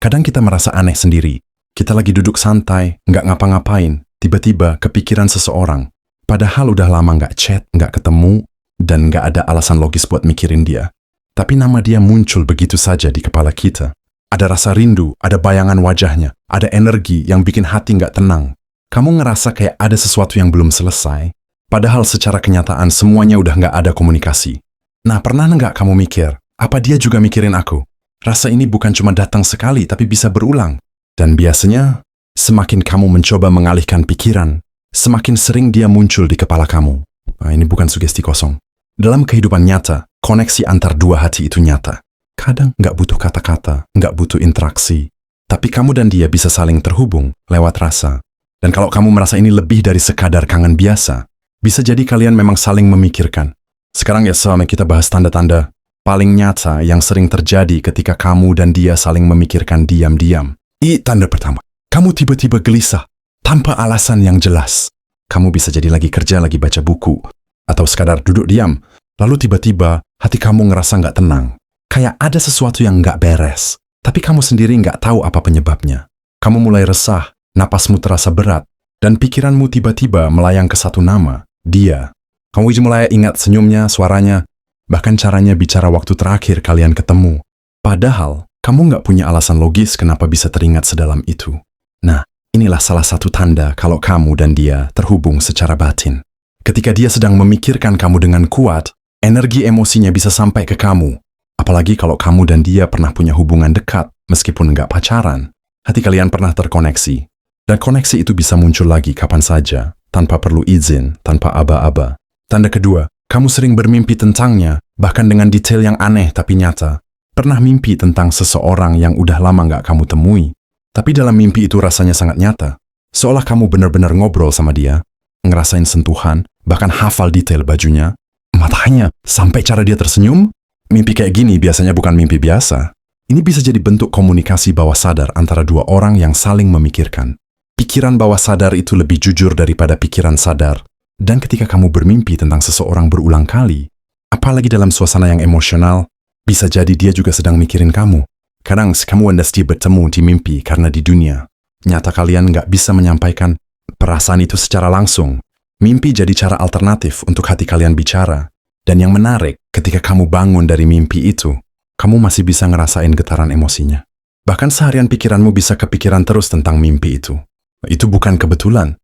Kadang kita merasa aneh sendiri. Kita lagi duduk santai, nggak ngapa-ngapain, tiba-tiba kepikiran seseorang. Padahal udah lama nggak chat, nggak ketemu, dan nggak ada alasan logis buat mikirin dia. Tapi nama dia muncul begitu saja di kepala kita. Ada rasa rindu, ada bayangan wajahnya, ada energi yang bikin hati nggak tenang. Kamu ngerasa kayak ada sesuatu yang belum selesai, padahal secara kenyataan semuanya udah nggak ada komunikasi. Nah, pernah nggak kamu mikir, apa dia juga mikirin aku? Rasa ini bukan cuma datang sekali, tapi bisa berulang. Dan biasanya, semakin kamu mencoba mengalihkan pikiran, semakin sering dia muncul di kepala kamu. Nah, ini bukan sugesti kosong. Dalam kehidupan nyata, koneksi antar dua hati itu nyata. Kadang nggak butuh kata-kata, nggak butuh interaksi. Tapi kamu dan dia bisa saling terhubung lewat rasa. Dan kalau kamu merasa ini lebih dari sekadar kangen biasa, bisa jadi kalian memang saling memikirkan. Sekarang ya sama kita bahas tanda-tanda paling nyata yang sering terjadi ketika kamu dan dia saling memikirkan diam-diam. Tanda pertama, kamu tiba-tiba gelisah, tanpa alasan yang jelas. Kamu bisa jadi lagi kerja, lagi baca buku, atau sekadar duduk diam, lalu tiba-tiba hati kamu ngerasa nggak tenang. Kayak ada sesuatu yang nggak beres, tapi kamu sendiri nggak tahu apa penyebabnya. Kamu mulai resah, napasmu terasa berat, dan pikiranmu tiba-tiba melayang ke satu nama, dia. Kamu mulai ingat senyumnya, suaranya, bahkan caranya bicara waktu terakhir kalian ketemu. Padahal, kamu nggak punya alasan logis kenapa bisa teringat sedalam itu. Nah, inilah salah satu tanda kalau kamu dan dia terhubung secara batin. Ketika dia sedang memikirkan kamu dengan kuat, energi emosinya bisa sampai ke kamu. Apalagi kalau kamu dan dia pernah punya hubungan dekat, meskipun nggak pacaran. Hati kalian pernah terkoneksi. Dan koneksi itu bisa muncul lagi kapan saja, tanpa perlu izin, tanpa aba-aba. Tanda kedua, kamu sering bermimpi tentangnya, bahkan dengan detail yang aneh tapi nyata. Pernah mimpi tentang seseorang yang udah lama nggak kamu temui. Tapi dalam mimpi itu rasanya sangat nyata. Seolah kamu benar-benar ngobrol sama dia, ngerasain sentuhan, bahkan hafal detail bajunya, matanya, sampai cara dia tersenyum. Mimpi kayak gini biasanya bukan mimpi biasa. Ini bisa jadi bentuk komunikasi bawah sadar antara dua orang yang saling memikirkan. Pikiran bawah sadar itu lebih jujur daripada pikiran sadar. Dan ketika kamu bermimpi tentang seseorang berulang kali, apalagi dalam suasana yang emosional, bisa jadi dia juga sedang mikirin kamu. Kadang kamu dan dia bertemu di mimpi karena di dunia nyata kalian nggak bisa menyampaikan perasaan itu secara langsung. Mimpi jadi cara alternatif untuk hati kalian bicara. Dan yang menarik, ketika kamu bangun dari mimpi itu, kamu masih bisa ngerasain getaran emosinya. Bahkan seharian pikiranmu bisa kepikiran terus tentang mimpi itu. Itu bukan kebetulan.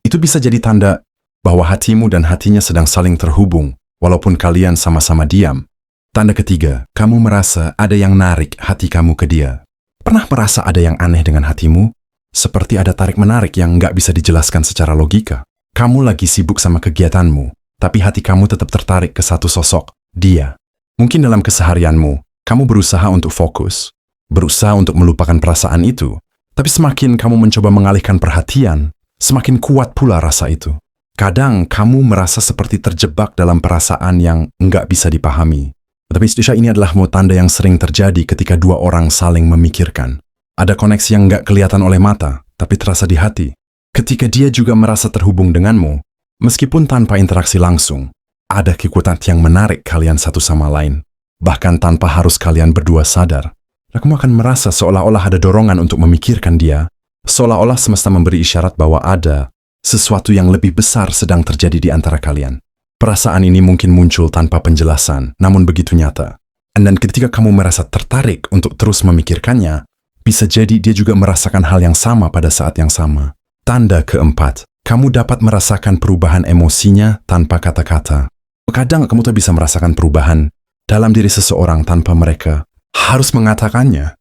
Itu bisa jadi tanda bahwa hatimu dan hatinya sedang saling terhubung, walaupun kalian sama-sama diam. Tanda ketiga, kamu merasa ada yang narik hati kamu ke dia. Pernah merasa ada yang aneh dengan hatimu? Seperti ada tarik-menarik yang nggak bisa dijelaskan secara logika. Kamu lagi sibuk sama kegiatanmu, tapi hati kamu tetap tertarik ke satu sosok, dia. Mungkin dalam keseharianmu, kamu berusaha untuk fokus, berusaha untuk melupakan perasaan itu, tapi semakin kamu mencoba mengalihkan perhatian, semakin kuat pula rasa itu. Kadang kamu merasa seperti terjebak dalam perasaan yang nggak bisa dipahami. Tapi ini adalah tanda yang sering terjadi ketika dua orang saling memikirkan. Ada koneksi yang nggak kelihatan oleh mata, tapi terasa di hati. Ketika dia juga merasa terhubung denganmu, meskipun tanpa interaksi langsung, ada kekuatan yang menarik kalian satu sama lain. Bahkan tanpa harus kalian berdua sadar. Kamu akan merasa seolah-olah ada dorongan untuk memikirkan dia, seolah-olah semesta memberi isyarat bahwa ada sesuatu yang lebih besar sedang terjadi di antara kalian. Perasaan ini mungkin muncul tanpa penjelasan, namun begitu nyata. Dan ketika kamu merasa tertarik untuk terus memikirkannya, bisa jadi dia juga merasakan hal yang sama pada saat yang sama. Tanda keempat, kamu dapat merasakan perubahan emosinya tanpa kata-kata. Kadang kamu tuh bisa merasakan perubahan dalam diri seseorang tanpa mereka harus mengatakannya.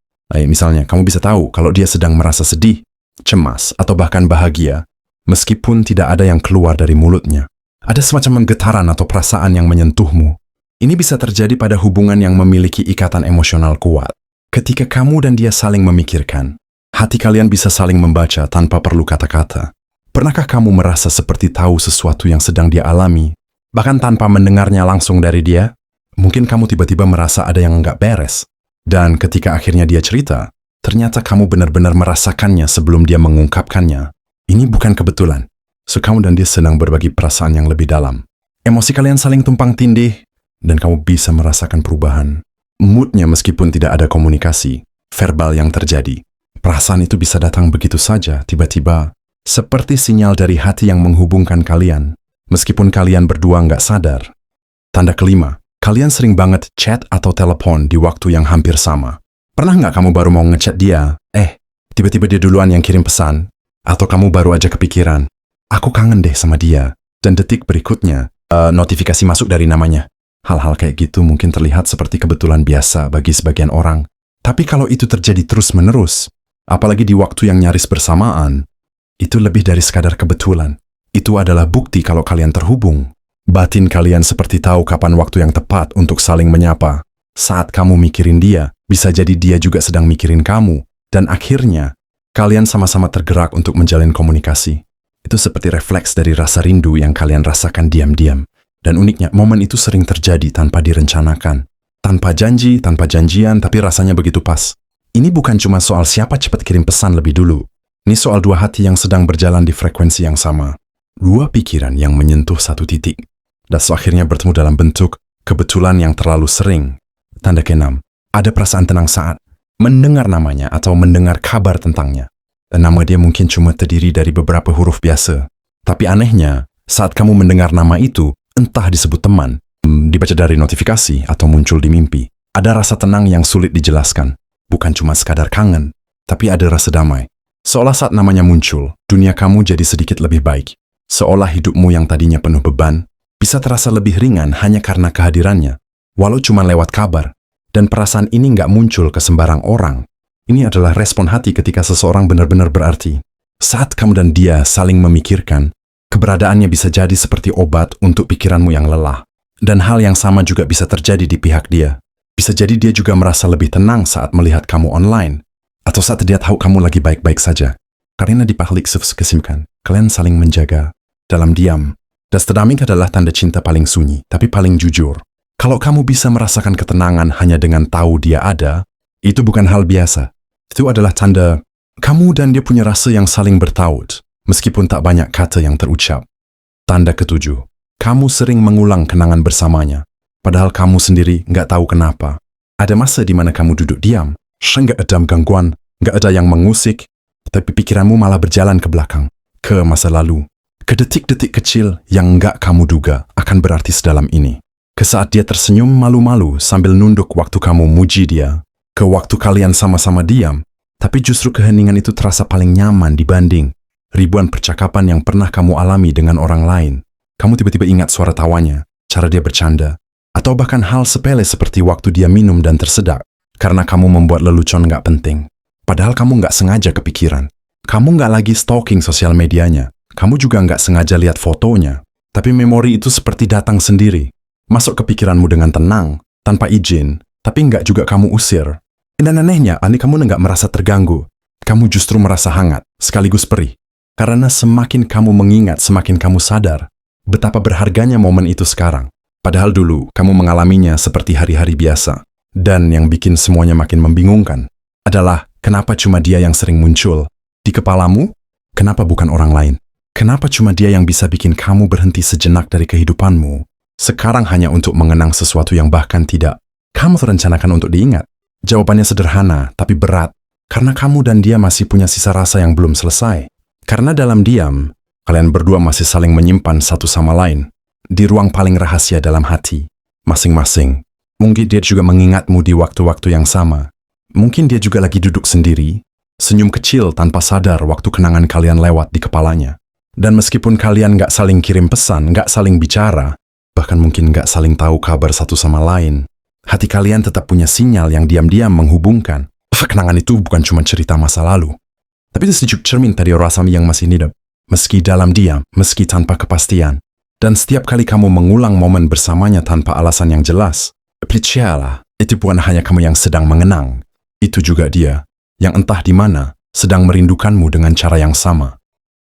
Misalnya, kamu bisa tahu kalau dia sedang merasa sedih, cemas, atau bahkan bahagia, meskipun tidak ada yang keluar dari mulutnya. Ada semacam getaran atau perasaan yang menyentuhmu. Ini bisa terjadi pada hubungan yang memiliki ikatan emosional kuat. Ketika kamu dan dia saling memikirkan, hati kalian bisa saling membaca tanpa perlu kata-kata. Pernahkah kamu merasa seperti tahu sesuatu yang sedang dia alami, bahkan tanpa mendengarnya langsung dari dia? Mungkin kamu tiba-tiba merasa ada yang nggak beres. Dan ketika akhirnya dia cerita, ternyata kamu benar-benar merasakannya sebelum dia mengungkapkannya. Ini bukan kebetulan. So, kamu dan dia sedang berbagi perasaan yang lebih dalam. Emosi kalian saling tumpang tindih, dan kamu bisa merasakan perubahan. Moodnya meskipun tidak ada komunikasi. verbal yang terjadi. Perasaan itu bisa datang begitu saja, tiba-tiba, seperti sinyal dari hati yang menghubungkan kalian, meskipun kalian berdua nggak sadar. Tanda kelima, kalian sering banget chat atau telepon di waktu yang hampir sama. Pernah nggak kamu baru mau ngechat dia, tiba-tiba dia duluan yang kirim pesan? Atau kamu baru aja kepikiran, aku kangen deh sama dia, dan detik berikutnya, notifikasi masuk dari namanya. Hal-hal kayak gitu mungkin terlihat seperti kebetulan biasa bagi sebagian orang. Tapi kalau itu terjadi terus-menerus, apalagi di waktu yang nyaris bersamaan, itu lebih dari sekadar kebetulan. Itu adalah bukti kalau kalian terhubung. Batin kalian seperti tahu kapan waktu yang tepat untuk saling menyapa. Saat kamu mikirin dia, bisa jadi dia juga sedang mikirin kamu. Dan akhirnya, kalian sama-sama tergerak untuk menjalin komunikasi. Itu seperti refleks dari rasa rindu yang kalian rasakan diam-diam. Dan uniknya, momen itu sering terjadi tanpa direncanakan. Tanpa janji, tanpa janjian, tapi rasanya begitu pas. Ini bukan cuma soal siapa cepat kirim pesan lebih dulu. Ini soal dua hati yang sedang berjalan di frekuensi yang sama. Dua pikiran yang menyentuh satu titik. Dan akhirnya bertemu dalam bentuk kebetulan yang terlalu sering. Tanda keenam, ada perasaan tenang saat mendengar namanya atau mendengar kabar tentangnya. Dan nama dia mungkin cuma terdiri dari beberapa huruf biasa. Tapi anehnya, saat kamu mendengar nama itu, entah disebut teman, dibaca dari notifikasi, atau muncul di mimpi, ada rasa tenang yang sulit dijelaskan. Bukan cuma sekadar kangen, tapi ada rasa damai. Seolah saat namanya muncul, dunia kamu jadi sedikit lebih baik. Seolah hidupmu yang tadinya penuh beban, bisa terasa lebih ringan hanya karena kehadirannya, walau cuma lewat kabar. Dan perasaan ini nggak muncul ke sembarang orang. Ini adalah respon hati ketika seseorang benar-benar berarti. Saat kamu dan dia saling memikirkan, keberadaannya bisa jadi seperti obat untuk pikiranmu yang lelah. Dan hal yang sama juga bisa terjadi di pihak dia. Bisa jadi dia juga merasa lebih tenang saat melihat kamu online. Atau saat dia tahu kamu lagi baik-baik saja. Karena di balik kesimpulan, kalian saling menjaga dalam diam. Dan sedamik adalah tanda cinta paling sunyi, tapi paling jujur. Kalau kamu bisa merasakan ketenangan hanya dengan tahu dia ada, itu bukan hal biasa. Itu adalah tanda kamu dan dia punya rasa yang saling bertaut, meskipun tak banyak kata yang terucap. Tanda ketujuh, kamu sering mengulang kenangan bersamanya, padahal kamu sendiri nggak tahu kenapa. Ada masa di mana kamu duduk diam, nggak ada gangguan, nggak ada yang mengusik, tapi pikiranmu malah berjalan ke belakang, ke masa lalu, ke detik-detik kecil yang nggak kamu duga akan berarti sedalam ini. Ke saat dia tersenyum malu-malu sambil nunduk waktu kamu muji dia. Ke waktu kalian sama-sama diam, tapi justru keheningan itu terasa paling nyaman dibanding ribuan percakapan yang pernah kamu alami dengan orang lain. Kamu tiba-tiba ingat suara tawanya, cara dia bercanda, atau bahkan hal sepele seperti waktu dia minum dan tersedak, karena kamu membuat lelucon nggak penting. Padahal kamu nggak sengaja kepikiran. Kamu nggak lagi stalking sosial medianya. Kamu juga nggak sengaja lihat fotonya. Tapi memori itu seperti datang sendiri. Masuk ke pikiranmu dengan tenang, tanpa izin, tapi nggak juga kamu usir. Dan anehnya, kamu nggak merasa terganggu. Kamu justru merasa hangat, sekaligus perih. Karena semakin kamu mengingat, semakin kamu sadar betapa berharganya momen itu sekarang. Padahal dulu, kamu mengalaminya seperti hari-hari biasa. Dan yang bikin semuanya makin membingungkan adalah kenapa cuma dia yang sering muncul di kepalamu? Kenapa bukan orang lain? Kenapa cuma dia yang bisa bikin kamu berhenti sejenak dari kehidupanmu? Sekarang hanya untuk mengenang sesuatu yang bahkan tidak kamu terencanakan untuk diingat. Jawabannya sederhana, tapi berat. Karena kamu dan dia masih punya sisa rasa yang belum selesai. Karena dalam diam, kalian berdua masih saling menyimpan satu sama lain. Di ruang paling rahasia dalam hati. Masing-masing. Mungkin dia juga mengingatmu di waktu-waktu yang sama. Mungkin dia juga lagi duduk sendiri. Senyum kecil tanpa sadar waktu kenangan kalian lewat di kepalanya. Dan meskipun kalian nggak saling kirim pesan, nggak saling bicara, bahkan mungkin nggak saling tahu kabar satu sama lain, hati kalian tetap punya sinyal yang diam-diam menghubungkan. Kenangan itu bukan cuma cerita masa lalu, tapi itu sedikit cermin dari rasa yang masih hidup, meski dalam diam, meski tanpa kepastian. Dan setiap kali kamu mengulang momen bersamanya tanpa alasan yang jelas, percayalah, itu bukan hanya kamu yang sedang mengenang, itu juga dia, yang entah di mana, sedang merindukanmu dengan cara yang sama.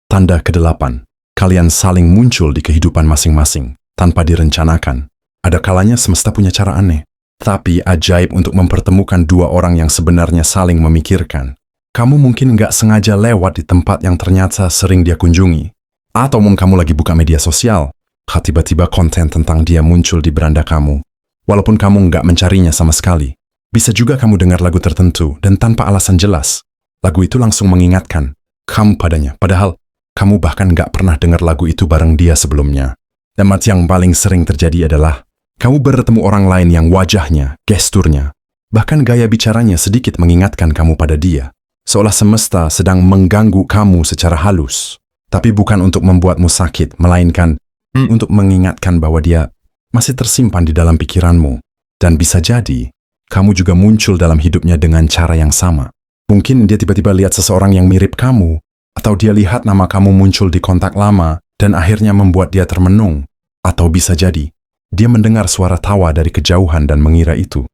Tanda ke-8, kalian saling muncul di kehidupan masing-masing, tanpa direncanakan. Ada kalanya semesta punya cara aneh, tapi ajaib untuk mempertemukan dua orang yang sebenarnya saling memikirkan. Kamu mungkin nggak sengaja lewat di tempat yang ternyata sering dia kunjungi. Atau mungkin kamu lagi buka media sosial, tiba-tiba konten tentang dia muncul di beranda kamu. Walaupun kamu nggak mencarinya sama sekali. Bisa juga kamu dengar lagu tertentu dan tanpa alasan jelas, lagu itu langsung mengingatkan kamu padanya, padahal kamu bahkan nggak pernah dengar lagu itu bareng dia sebelumnya. Dan yang paling sering terjadi adalah kamu bertemu orang lain yang wajahnya, gesturnya, bahkan gaya bicaranya sedikit mengingatkan kamu pada dia. Seolah semesta sedang mengganggu kamu secara halus. Tapi bukan untuk membuatmu sakit, melainkan untuk mengingatkan bahwa dia masih tersimpan di dalam pikiranmu. Dan bisa jadi, kamu juga muncul dalam hidupnya dengan cara yang sama. Mungkin dia tiba-tiba lihat seseorang yang mirip kamu, atau dia lihat nama kamu muncul di kontak lama, dan akhirnya membuat dia termenung. Atau bisa jadi, dia mendengar suara tawa dari kejauhan dan mengira itu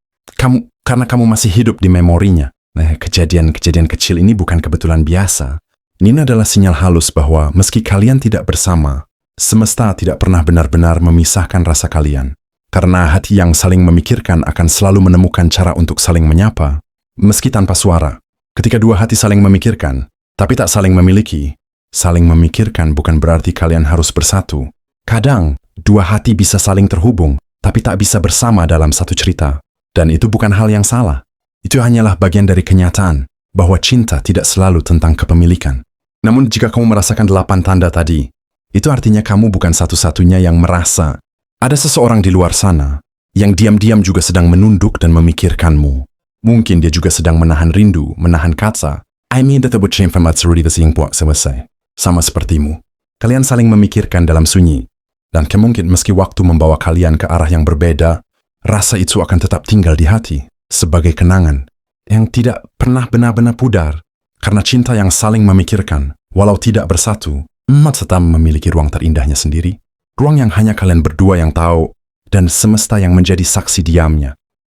karena kamu masih hidup di memorinya. Nah, kejadian-kejadian kecil ini bukan kebetulan biasa. Ini adalah sinyal halus bahwa meski kalian tidak bersama, semesta tidak pernah benar-benar memisahkan rasa kalian. Karena hati yang saling memikirkan akan selalu menemukan cara untuk saling menyapa, meski tanpa suara. Ketika dua hati saling memikirkan, tapi tak saling memiliki, saling memikirkan bukan berarti kalian harus bersatu. Kadang, dua hati bisa saling terhubung, tapi tak bisa bersama dalam satu cerita. Dan itu bukan hal yang salah. Itu hanyalah bagian dari kenyataan bahwa cinta tidak selalu tentang kepemilikan. Namun jika kamu merasakan 8 tanda tadi, itu artinya kamu bukan satu-satunya yang merasa ada seseorang di luar sana yang diam-diam juga sedang menunduk dan memikirkanmu. Mungkin dia juga sedang menahan rindu, menahan kata. Sama sepertimu. Kalian saling memikirkan dalam sunyi. Dan kemungkinan meski waktu membawa kalian ke arah yang berbeda, rasa itu akan tetap tinggal di hati sebagai kenangan yang tidak pernah benar-benar pudar. Karena cinta yang saling memikirkan, walau tidak bersatu, tetap memiliki ruang terindahnya sendiri. Ruang yang hanya kalian berdua yang tahu, dan semesta yang menjadi saksi diamnya.